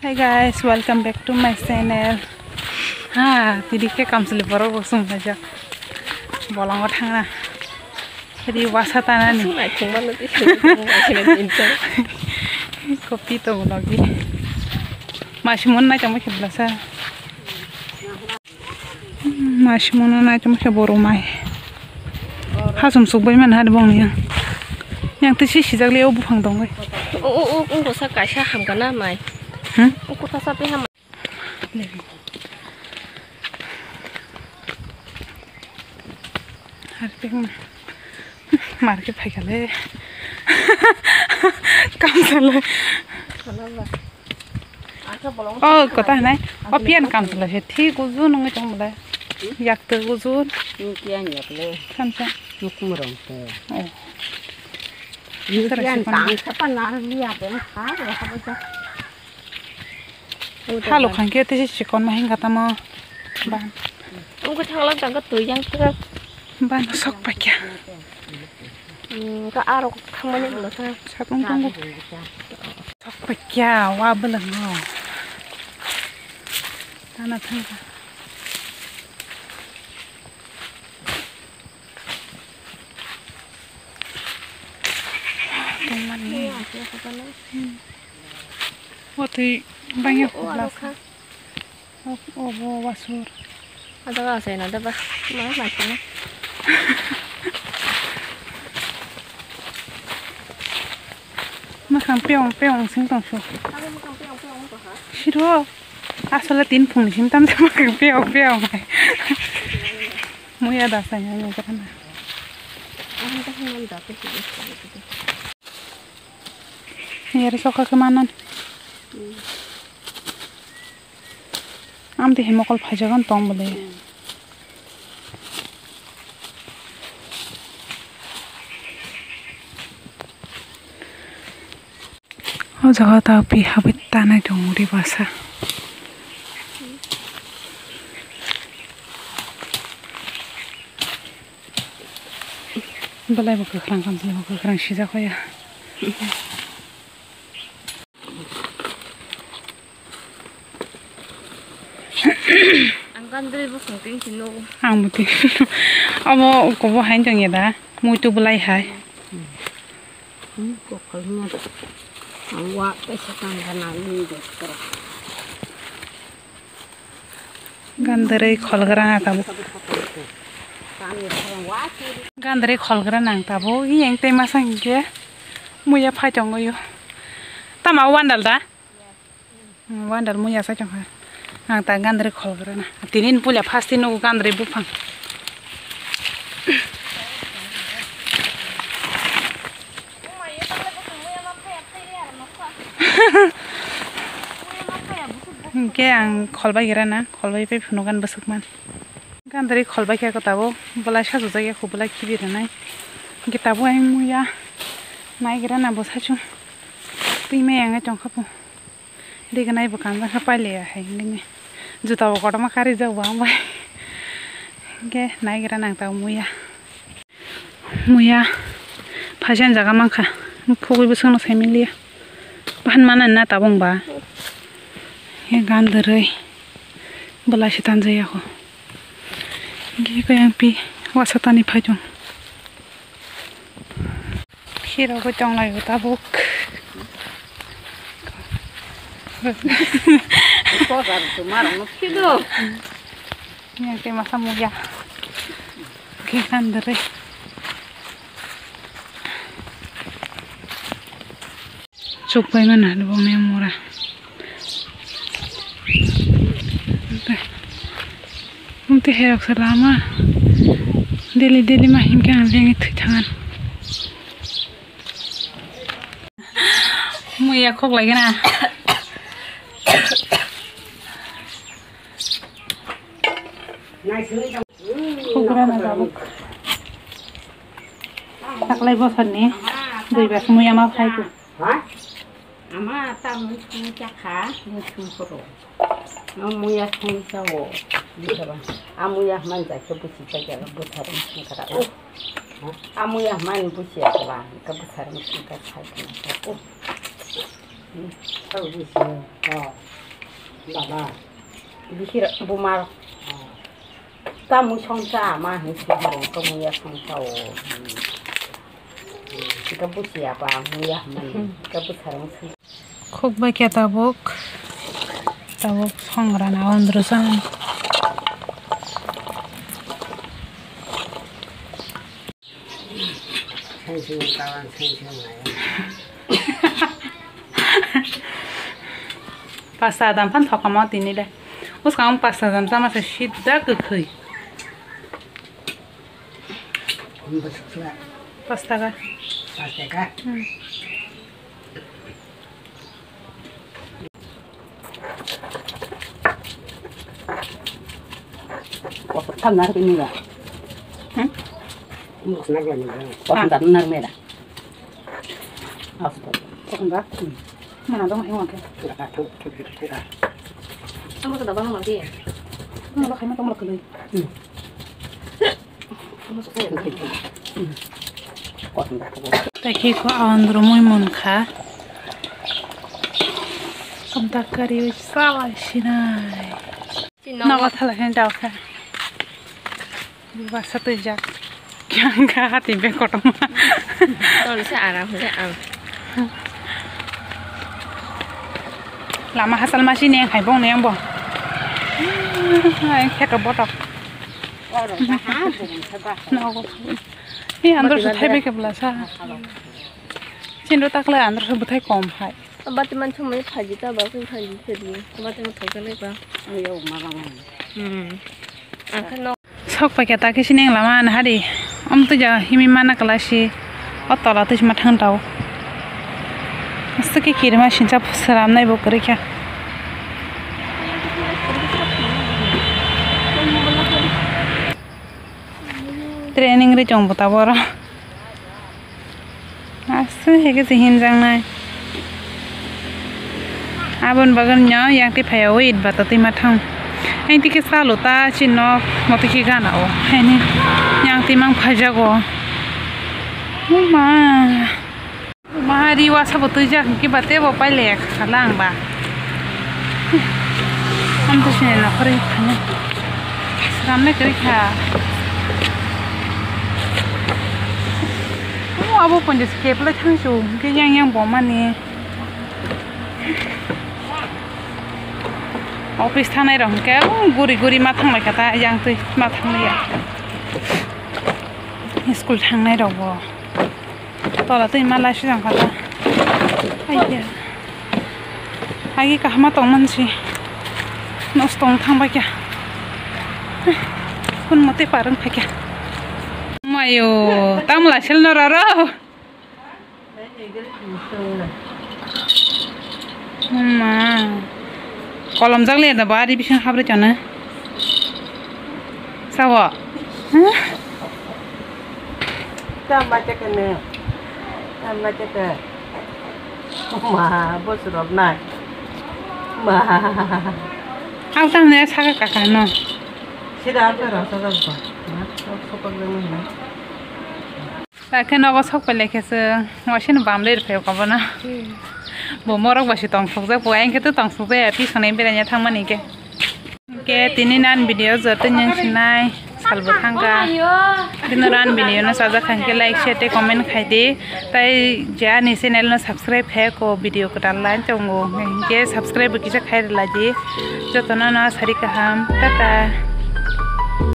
Hi guys, welcome back to my channel. Tadi ke kamsili baru bosong aja. Bolang orang na. Jadi wasatana nih. Kopi tuh lagi. Masih mau na cuma kebelasa. Masih mau na cuma keboru mai. Hasum subai mana ada bang nih. Yang tu sih sejak liau buang dong. Ungku sa kasih ham kana mai. Ungku tak sampai ham. Harus market pakai le. Kamsalah. Oh, kota nai. Oh, pian kamsalah sih. Thi kuzu nunggu cong mulai. Yak tu kuzu. Pian yak le. Kamsa. Nukumurong tu. Oh. Pian kang siapa nak lihat yang hal apa saja. Halo kan kita sih cikon mahin kata mau ban. Ungku cakap tangga tu yang kira. Ban sok pakai. Ke arok kamanya dulu kan. Tunggu. Sok pakai. Wah belum no. Tanah tangga. Teman ni. Waktu banyak belas. Oh, wasur. Ada apa sih? Ada apa? Mana macam? Makan peong sing tong su. Ada makan peong tu ha? Siro. Asal tin pung sim tam tam makan peong. Mu ya dasanya ni kerana. Ada tak hendak dapat sih. Ni ada soka kemana? Am di hemokol phajagan tong boleh. Oh jaga tapi habis tanah dong di basah. Boleh buka kerang kamsili buka kerang sisa kaya. Angkan dari bukan tinggi no. Muti. Amo ko bo hain jang yada. Mutu bulai hai. Kok kalnya tu. Awak pesakan kana ni deh. Gandere kholgara tabu. Gandere kholgara nang tabu. Yang tema sangge. Muya phajong yo. Tama wandal da. Wandal muya sa jong ha. Nang ta gandere kholgara na. Tinin pula pasti no gandere bupang. Ke ang kholbai gira na kholbai pe phunogan basukman gandari kholbai kya kotabo bola sasu jaya ko bola kibira nai kitabo ai muya nai gira na bosachu tuime anga chongkhapu deganai bukan ba khapale hai ngi juta ko ma kari jau ba bai ke nai gira nang ta muya phajan jaga mangkha khogoi busang no saimilia bahan mana na tabong ba ya gandere bola sitan jaya ko gi ko yang pi wasatani phajong hiro ko chong lai tabuk Kok harus marah no kido. yang ke masa muya gi gandere cupai mana lu bang murah. Mungkin herok selama deli mahin kan ambil itu tangan. Mau ya kok lagi na? Kok berapa tabuk? Tak lagi bosan nih. Dua belas mau ya mau itu. Ama tam cakha mutum koro. Amuya kung sawo. Bisa ba? Amuya man za ke buci ta ga butarin sun kada. Amuya man buci ya ba ka butarin sun ka sai kana. Tahu di sini. Oh, baba. Di sini bumar. Tamu songsa mah ni sih kamu ya songsa. Kita busi apa? Ya, kita busarang sih. Kok baca tabuk pangeran awan terusan. Sing kawan sing lah. Pasta adam pan thok mau tini deh. Us kamu pasta adam sama sesidak kekhoi. Pasta ka? Pasta ka? Tham nar ini lah. Mus nar ini lah. Tham nar mera. Apa? Enggak. Mana dong yang makan? Enggak tuh. Kamu sudah bangun lagi ya? Mana kamu kamu lagi? Kamu suka ya? Kok enggak tuh. Taki ko awan muy monka. Samtak kari sawa shinai. Nawa thala hen jao ka. Basa tu jak. Kyang ka hati be kotong. Tôi sẽ ăn không sẽ ăn. Lama hasal masih ni yang hai bong ni yang bong. Hai kek botok. Orang dah bung sebab. Nawa. Ini andor sudah be ke belasa. Cindo tak le andor sudah butai kom hai. Abang teman cuma ni pagi tak bagus pagi tadi. Abang teman tahu kan apa? Ayo malam. Akan no. Sok pakai tak sini yang lama nah hari. Tu jah himi mana kelasi. Otolah tu cuma thang tahu. Mesti ke kiri macam siapa seram naik bukari kya. Training ri jom buta bora. Asu hege sihin jang nai. Abon bagannya yang ti payah wait batati matang. Ini ti kisah luta cino mau ti kigana o. Ini yang ti mang pajago. Mahari wasa betul je, kita bete bapak lek kalang ba. Am tu sini nak kiri mana? Seram nak kiri kah? Oh, abu pun jadi skip le tangsu, kita yang bawa ni. Office tanah orang ke, guri matang lek kata yang tu matang ni ya. School tanah orang. Tola tu malah sih jangan kata. Ayah, lagi kah mah tong sih, nos tong thang baca. Pun mati parang baca. Mayo, tamu lah sel noraro. Kolam jang le, dah bari bising habre cana. Sawa. Kita baca kena. Macam tu, mah bos rob nak, mah. Aku tak nak cakap kakak no. Sudah ada rasa apa? Nak sok lagi mana? Tapi nak sok pelak kes, macam bamler payah kau na. Bomorok basi tong sok je, buat yang kita tong sok je, tapi sana beranya thang mana ke? Ke tininan video jatuh yang sinai. Salbu thangka dinoran video na saja khanke like share te comment khai de tai ja ni channel na subscribe hai ko video ko dallan chongo ke subscribe kisa khai la je jotona na sari kaham tata.